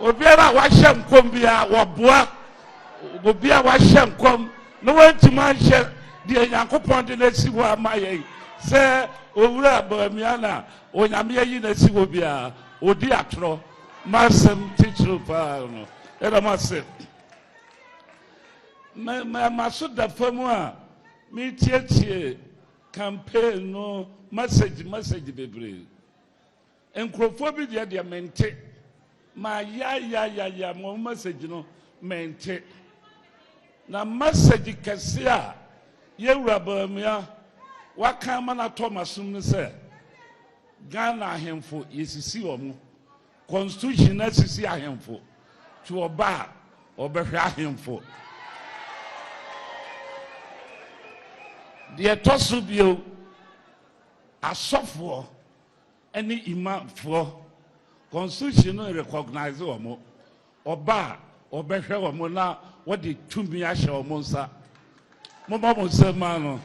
obiara wa hyem kom bia wo boa obiara wa hyem kom no wantima hye de Nyankopon de na si wo amaye se owura abamia na onyame yi na si wo bia odi atro masem teacher pa no era masem maso da famu a mi tietie campaign no message bebre enkrofo bi de mente ma ya mo message no mente na message kese a yewura bamia waka mana Thomas no se Ghana ahemfo yesisi omo constitution na sisi ahemfo to oba obehwe ahemfo de tosu bio asofo any imamfo constitution no recognize omo oba obehwe omo na what the tumi ahye omo nsa mo ba mo sema no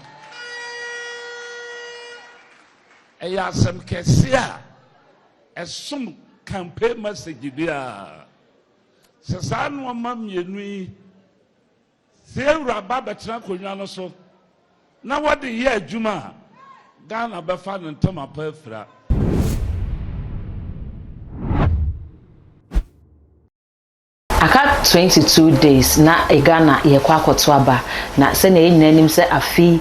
eya sem kese a esom campaign message bia se sa no ma mienu yi se ewura ba betena konwa no so na what the year adwuma Ghana befa no ntama pa afira aka 22 days na Ghana ye kwa akoto aba na se na enyinanim se afi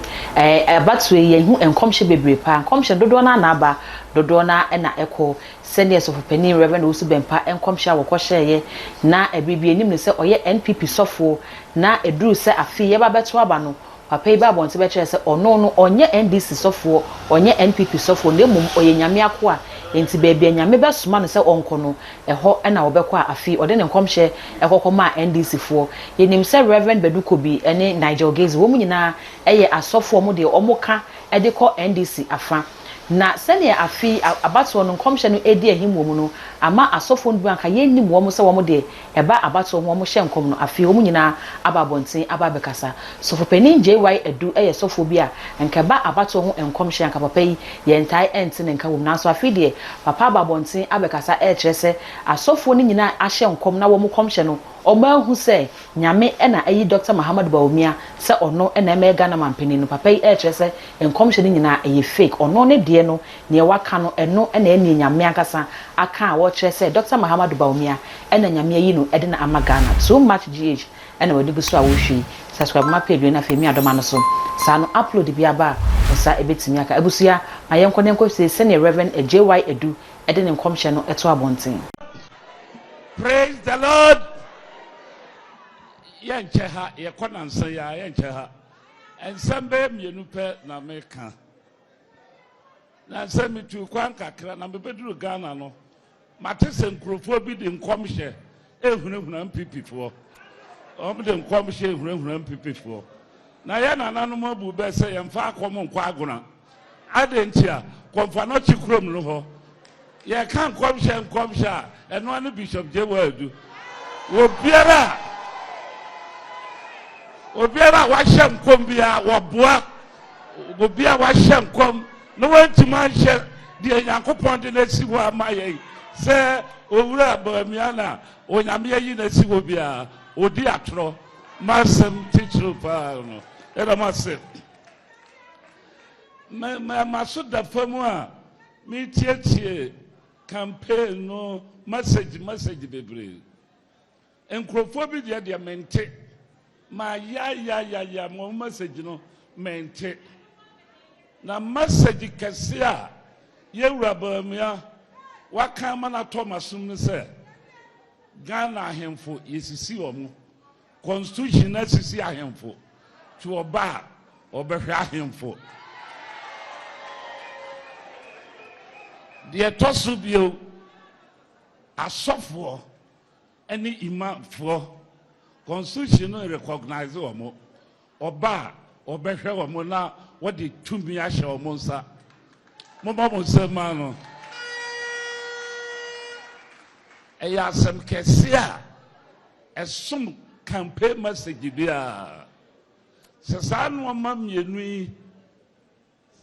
abatwe ye hu enkomhye bebre pa enkomhye dodo na na aba dodo na na eko se ne sofopani Reverend Owusu Bempah enkomhye awokɔhyeye na ebibi enim ne se oye NPP sofo na eduru se afi ye ba beto aba no papa yi ba bonte be kire se ono no onye NDC sofo onye NPP sofo na mum oye nyame akoa enti beebi nyame besoma no se onko no eho na obekɔ a afi ode ne nkomhye ekɔkɔma NDC fo yenim se Reverend Bedukobi ene Nigel Gaze wo mu nyina eye asofo mu de omoka ede kɔ NDC afa na sene afi abato no nkomhye no edi ahim wo mu no ama asofo no anka yenim wo mu se wo mu de eba abato wo mu hye nkom no afi wo mu nyina ababonten ababekasa sofo pani JY edu eye sofo bi a anka ba abato ho nkomhye anka papa yi ye ntai ente ne nka wo na so afi de papa ababonten abekasa kyerɛ se asofo no nyina ahye nkom na wo mu komhye no omahu se nyame na ayi Dr. Muhammad Bawumia se ono na eme Ghana mampani no papa yi kyerɛ se nkomhye no nyina eye fake ono ne de no ne waka no eno na eni nyame akasa aka a wo kyerɛ se Dr. Muhammad Bawumia na nyame yi no ede na ama Ghana too much GH na wadi buso a wo hwi subscribe ma page na femi adoma no so sa no upload bi aba osa ebetimi aka ebusia mayenko nenko se ne Reverend JY Edu ede ne nkomhye no eto abonten. Praise the Lord. Yancheha ye konansa ya yancheha ensembe mienu pe na meka na nsemi tu kwan kakra na mebeduru Ghana no matese nkrofo bi de nkomhye ehunehuna MPP fo de nkomhye ehunehuna MPP fo na ya nananom abu be se yemfa akom nkwa agona adentia komfa no chikrom no ho ye kan nkomhye a eno anu Bishop JY Edu obiara wa hyem kom bia wo boa obiara wa hyem kom no wantima hye de Nyankopon de na si wo amaye se owura abamia na onyame yi na si wo bia odi atro masem teacher pa no era masem maso da famu a mi tietie campaign no message bebre enkrofo bi de mente ma ya mo message no mente na message kese a yewura bamia waka mana Thomas no se Ghana ahemfo yesisi omo constitution na sisi ahemfo to oba obehwe ahemfo de tosu bio asofo any imamfo constitution no recognize omo oba obehwe omo na what the tumi ahye omo nsa mo ba mo sema no eya sem kese a esom campaign message bia se sa no ma mienu yi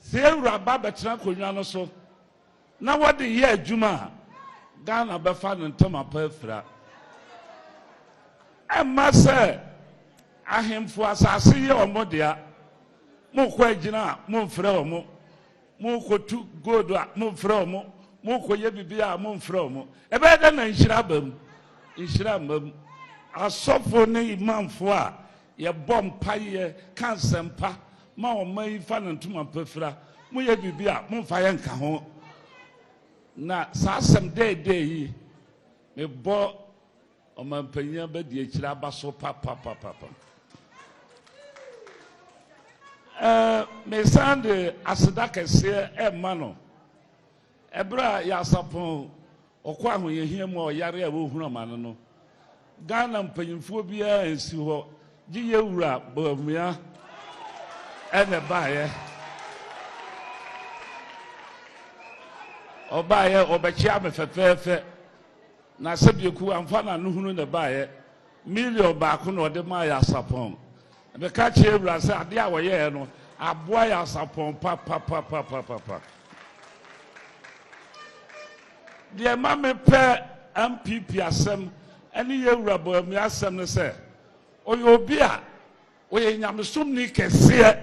se ewura ba betena konwa no so na what the year adwuma Ghana befa no ntama pa afira Emma say ahemfo asase ye omodia mo kwa agina mo mfrɛ omo mo kotu gold a mo mfrɛ omo mo koye bibia mo mfrɛ omo ebe da na nhira bam nhira mam asofo ne imamfo a ye bom paye kansempa ma o mai fa na ntuma pafira mo ye bibia mo mfa ye nka ho na sasem de yi me bo o mampanya ba di akira ba so papa me sande aseda kese e ma no ebra ya sapon okwa ho ye hia mu o yare a wo hunu ma no Ghana mpanyimfo bia ensi ho gi ye wura bamia ene baaye obaye obechia me fefefe na sabieku amfa na no hunu ne baaye million ba ko no de ma ya sapon be ka che wura se ade a wo ye no aboa ya sapon pa de ma me pe MPP asem ene ye wura bo mi asem ne se oyo obi a oye nyamesom ni kese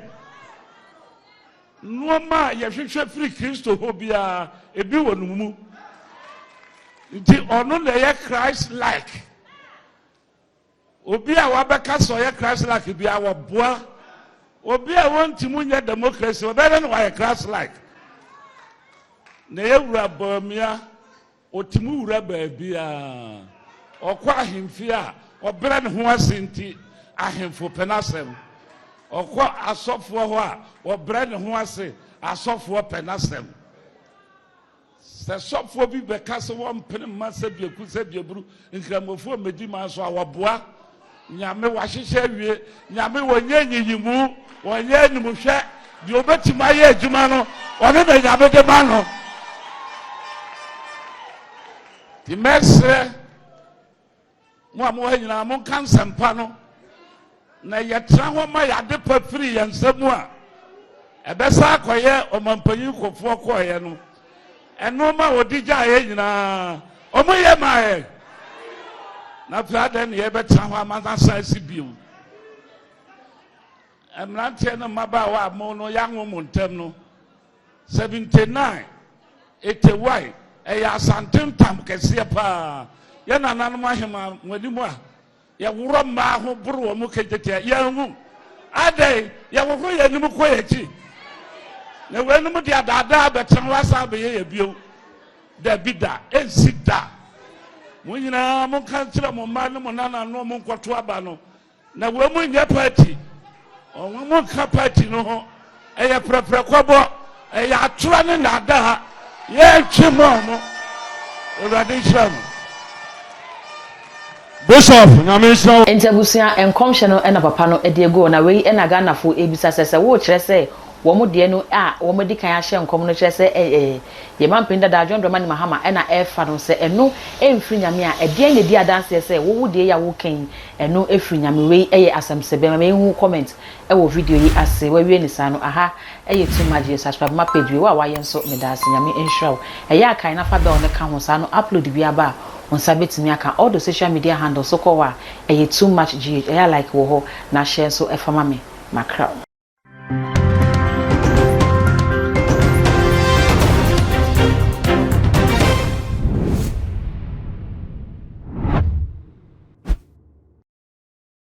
no ma ye hwehwe free Kristo ho bia ebi wonu mu nti ono na ye Christ like obi a wabeka so ye Christ like bia wo boa obi a wonti mu nya democracy obere no ye Christ like na ye wura bo mia otimu wura ba bia okwa ahemfi a obere ne ho asenti ahemfo penasem okwa asofo ho a obere ne ho ase asofo penasem se sofo bi be kase wo mpene ma se bieku se bieburu nkramofo medi ma so awoboa nyame wahyehyɛ wie nyame wonye nyiyimu wonye nimuhwɛ di obetima ye adwuma no one na nyame de ma no di mesre mo amo hanyina mo kansempa no na yetra ho ma yade pa firi yensemu a ebesa akoye omampanyin kofo koye no eno ma odigya ye nyina omo ye mae na fada ne ye betra ho amasa sansi biu emrante no maba wa mo no yanwo montem no 79 81 eya asantentam kese pa ye nananom ahema wanimu a ye woro ma ho buru wo kejete ye hu adai ye woro ye nimu koyechi na wenum dia dada betan wasa be ye bio da bida ensida mo nyina mo kan tira mo ma no mo nana no mo nkoto aba no na we mo nya party o mo ka party no ho eye prepare kwabo eye atura ne nada ha ye twemo mo urade sham Bishop Nyamisho Entabusia enkomhye no ena papa no ede go na wei ena Ghanafo ebisa sese wo kire se wo mo de no a wo mo di kan ahye enkom no kire se ye mampenda da adwon doma ni mahama ena efa no se eno emfiri nyame a ede ne di adanse se wo wo de ya wo kan eno efiri nyame wei eye asamsebe ma hu comment e wo video yi ase wa wie ni sa no aha eye too much subscribe ma page we wa yenso me da ase nyame enhraw eye akan na fa be on ka ho sa no upload bi aba on sabetimi aka all the social media handles so ko wa too much gh like wo ho na share so e fama me macra